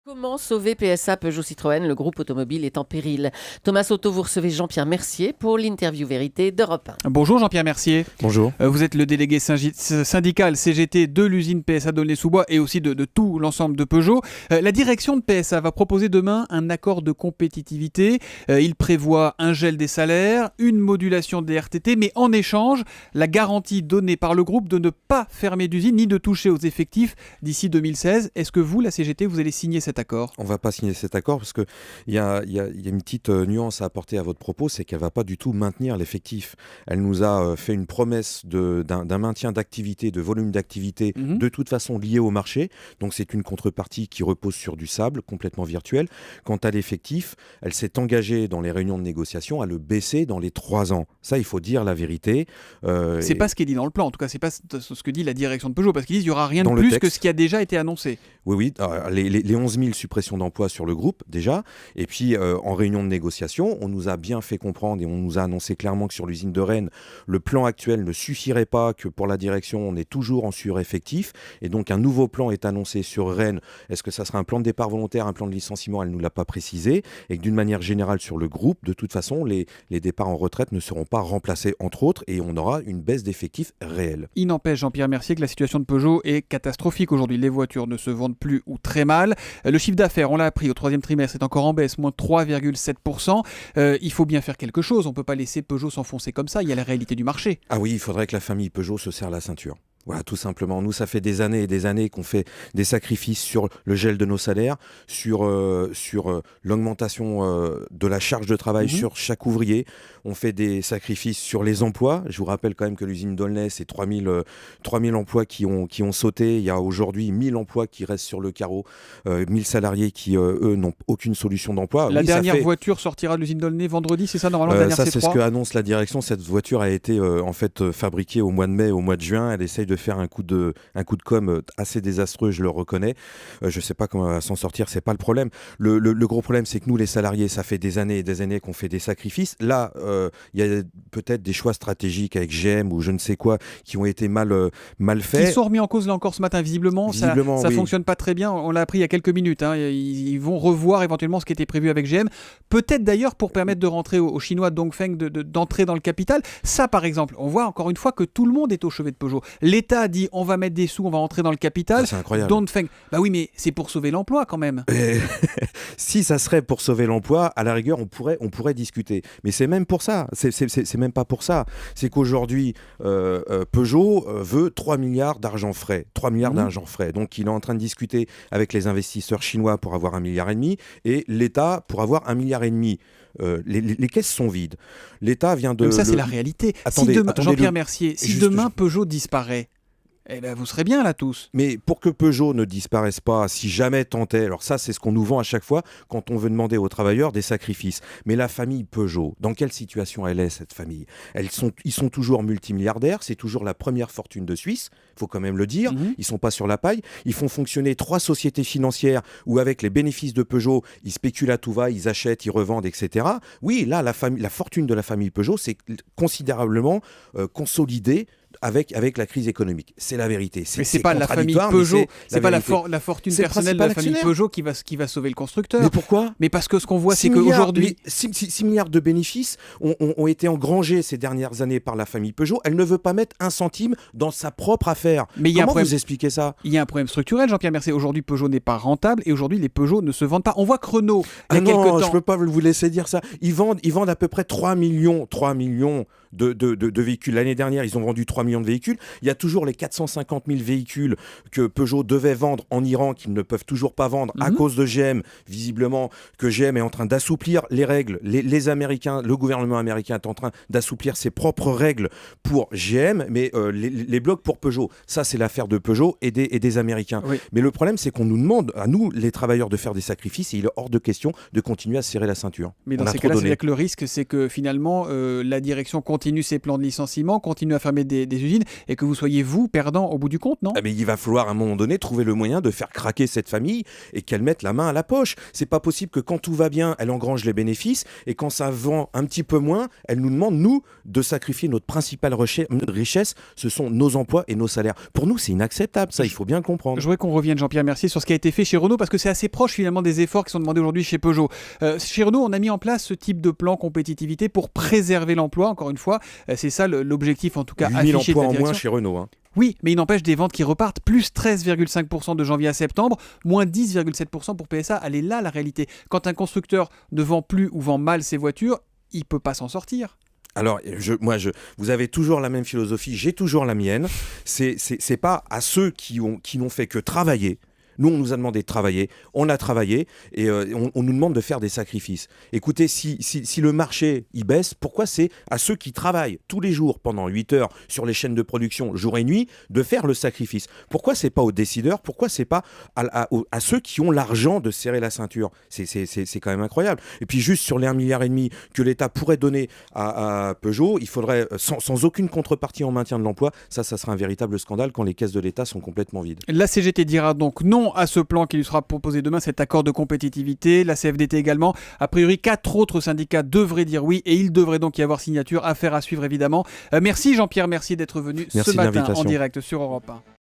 Comment sauver PSA Peugeot Citroën? Le groupe automobile est en péril. Thomas Auto, vous recevez Jean-Pierre Mercier pour l'interview vérité d'Europe 1. Bonjour Jean-Pierre Mercier. Bonjour. Vous êtes le délégué syndical CGT de l'usine PSA d'Aulnay-sous-Bois et aussi de tout l'ensemble de Peugeot. La direction de PSA va proposer demain un accord de compétitivité. Il prévoit un gel des salaires, une modulation des RTT, mais en échange, la garantie donnée par le groupe de ne pas fermer d'usine ni de toucher aux effectifs d'ici 2016. Est-ce que vous, la CGT, vous allez signer cet accord? On ne va pas signer cet accord parce qu'il y a une petite nuance à apporter à votre propos, c'est qu'elle ne va pas du tout maintenir l'effectif. Elle nous a fait une promesse d'un maintien d'activité, de volume d'activité, de toute façon lié au marché. Donc c'est une contrepartie qui repose sur du sable, complètement virtuel. Quant à l'effectif, elle s'est engagée dans les réunions de négociation à le baisser dans les 3 ans. Ça, il faut dire la vérité. C'est pas ce qui est dit dans le plan, en tout cas, c'est pas ce que dit la direction de Peugeot, parce qu'ils disent qu'il n'y aura rien de Dans le plus texte. que ce qui a déjà été annoncé. Oui, les 11 000 suppressions d'emplois sur le groupe, déjà. Et puis, en réunion de négociation, on nous a bien fait comprendre et on nous a annoncé clairement que sur l'usine de Rennes, le plan actuel ne suffirait pas, que pour la direction, on est toujours en sureffectif. Et donc, un nouveau plan est annoncé sur Rennes. Est-ce que ça sera un plan de départ volontaire, un plan de licenciement? Elle ne nous l'a pas précisé. Et que d'une manière générale, sur le groupe, de toute façon, les départs en retraite ne seront pas remplacés, entre autres, et on aura une baisse d'effectifs réelle. Il n'empêche, Jean-Pierre Mercier, que la situation de Peugeot est catastrophique aujourd'hui. Les voitures ne se vendent plus ou très mal. Le chiffre d'affaires, on l'a appris, au troisième trimestre, est encore en baisse, moins 3,7%. Il faut bien faire quelque chose. On ne peut pas laisser Peugeot s'enfoncer comme ça. Il y a la réalité du marché. Ah oui, il faudrait que la famille Peugeot se serre la ceinture. Voilà, tout simplement. Nous, ça fait des années et des années qu'on fait des sacrifices sur le gel de nos salaires, sur l'augmentation de la charge de travail sur chaque ouvrier. On fait des sacrifices sur les emplois. Je vous rappelle quand même que l'usine d'Aulnay, c'est 3000 emplois qui ont sauté. Il y a aujourd'hui 1000 emplois qui restent sur le carreau, 1000 salariés qui, eux, n'ont aucune solution d'emploi. La dernière voiture sortira de l'usine d'Aulnay vendredi, c'est ça normalement, la dernière Ça, C3? c'est ce que annonce la direction. Cette voiture a été en fait fabriquée au mois de mai, au mois de juin. Elle essaye de faire un coup de com assez désastreux, je le reconnais. Je ne sais pas comment elle va s'en sortir, c'est pas le problème. Le gros problème, c'est que nous, les salariés, ça fait des années et des années qu'on fait des sacrifices. Là, il y a peut-être des choix stratégiques avec GM ou je ne sais quoi qui ont été mal faits. Ils sont remis en cause là encore ce matin, visiblement ça oui. fonctionne pas très bien. On l'a appris il y a quelques minutes. Ils vont revoir éventuellement ce qui était prévu avec GM. Peut-être d'ailleurs pour permettre de rentrer aux Chinois Dongfeng d'entrer dans le capital. Ça, par exemple, on voit encore une fois que tout le monde est au chevet de Peugeot. L'État a dit on va mettre des sous, on va rentrer dans le capital. Ça, c'est incroyable. Dongfeng, bah oui, mais c'est pour sauver l'emploi quand même. Si ça serait pour sauver l'emploi, à la rigueur, on pourrait discuter. Mais c'est même pour ça. C'est même pas pour ça. C'est qu'aujourd'hui, Peugeot veut 3 milliards d'argent frais. 3 milliards d'argent frais. Donc, il est en train de discuter avec les investisseurs chinois pour avoir 1,5 milliard et l'État pour avoir 1,5 milliard. Les caisses sont vides. L'État vient de... Même ça, c'est la réalité. Attendez, Jean-Pierre Mercier, si demain Peugeot disparaît, eh ben, vous serez bien là tous. Mais pour que Peugeot ne disparaisse pas, si jamais tentait, alors ça c'est ce qu'on nous vend à chaque fois quand on veut demander aux travailleurs des sacrifices. Mais la famille Peugeot, dans quelle situation elle est cette famille? Ils sont toujours multimilliardaires, c'est toujours la première fortune de Suisse, il faut quand même le dire. Ils sont pas sur la paille, ils font fonctionner 3 sociétés financières où avec les bénéfices de Peugeot, ils spéculent à tout va, ils achètent, ils revendent, etc. Oui, là la fortune de la famille Peugeot s'est considérablement consolidée avec la crise économique. C'est la vérité. Mais c'est pas la famille Peugeot, c'est pas la fortune personnelle de la famille Peugeot qui va sauver le constructeur. Mais pourquoi? Mais parce que ce qu'on voit, c'est qu'aujourd'hui... 6 milliards de bénéfices ont été engrangés ces dernières années par la famille Peugeot. Elle ne veut pas mettre un centime dans sa propre affaire. Mais comment vous expliquez ça? Il y a un problème structurel, Jean-Pierre Mercier. Aujourd'hui, Peugeot n'est pas rentable et aujourd'hui, les Peugeot ne se vendent pas. On voit que Renault, il y a quelques temps... je ne peux pas vous laisser dire ça. Ils vendent à peu près 3 millions de véhicules. L'année dernière, ils ont vendu 3 millions de véhicules. Il y a toujours les 450 000 véhicules que Peugeot devait vendre en Iran, qu'ils ne peuvent toujours pas vendre à cause de GM. Visiblement, que GM est en train d'assouplir les règles. Les Américains, le gouvernement américain est en train d'assouplir ses propres règles pour GM, mais les blocs pour Peugeot. Ça, c'est l'affaire de Peugeot et des Américains. Oui. Mais le problème, c'est qu'on nous demande, à nous, les travailleurs, de faire des sacrifices et il est hors de question de continuer à serrer la ceinture. Mais dans ces cas-là, c'est-à-dire que le risque, c'est que finalement, la direction continue ses plans de licenciement, continue à fermer des des usines et que vous soyez vous perdant au bout du compte, non ? Ah, mais il va falloir à un moment donné trouver le moyen de faire craquer cette famille et qu'elle mette la main à la poche. C'est pas possible que quand tout va bien, elle engrange les bénéfices et quand ça vend un petit peu moins, elle nous demande, nous, de sacrifier notre principale richesse, ce sont nos emplois et nos salaires. Pour nous, c'est inacceptable, ça, il faut bien comprendre. Je voudrais qu'on revienne, Jean-Pierre Mercier, sur ce qui a été fait chez Renault parce que c'est assez proche finalement des efforts qui sont demandés aujourd'hui chez Peugeot. Chez Renault, on a mis en place ce type de plan compétitivité pour préserver l'emploi, encore une fois. C'est ça l'objectif en tout cas 8 000 affiché de emplois la en direction. moins chez Renault. Hein. Oui, mais il n'empêche des ventes qui repartent, plus 13,5% de janvier à septembre, moins 10,7% pour PSA. Elle est là la réalité. Quand un constructeur ne vend plus ou vend mal ses voitures, il ne peut pas s'en sortir. Alors, vous avez toujours la même philosophie, j'ai toujours la mienne. C'est pas à ceux qui n'ont fait que travailler. Nous, on nous a demandé de travailler, on a travaillé et on nous demande de faire des sacrifices. Écoutez, si le marché il baisse, pourquoi c'est à ceux qui travaillent tous les jours pendant 8 heures sur les chaînes de production, jour et nuit, de faire le sacrifice ? Pourquoi c'est pas aux décideurs ? Pourquoi c'est pas à ceux qui ont l'argent de serrer la ceinture ? C'est quand même incroyable. Et puis juste sur les 1,5 milliard que l'État pourrait donner à Peugeot, il faudrait, sans aucune contrepartie en maintien de l'emploi, ça sera un véritable scandale quand les caisses de l'État sont complètement vides. La CGT dira donc non à ce plan qui lui sera proposé demain, cet accord de compétitivité. La CFDT également. A priori, 4 autres syndicats devraient dire oui et il devrait donc y avoir signature. Affaire à suivre évidemment. Merci Jean-Pierre Mercier d'être venu ce matin en direct sur Europe 1.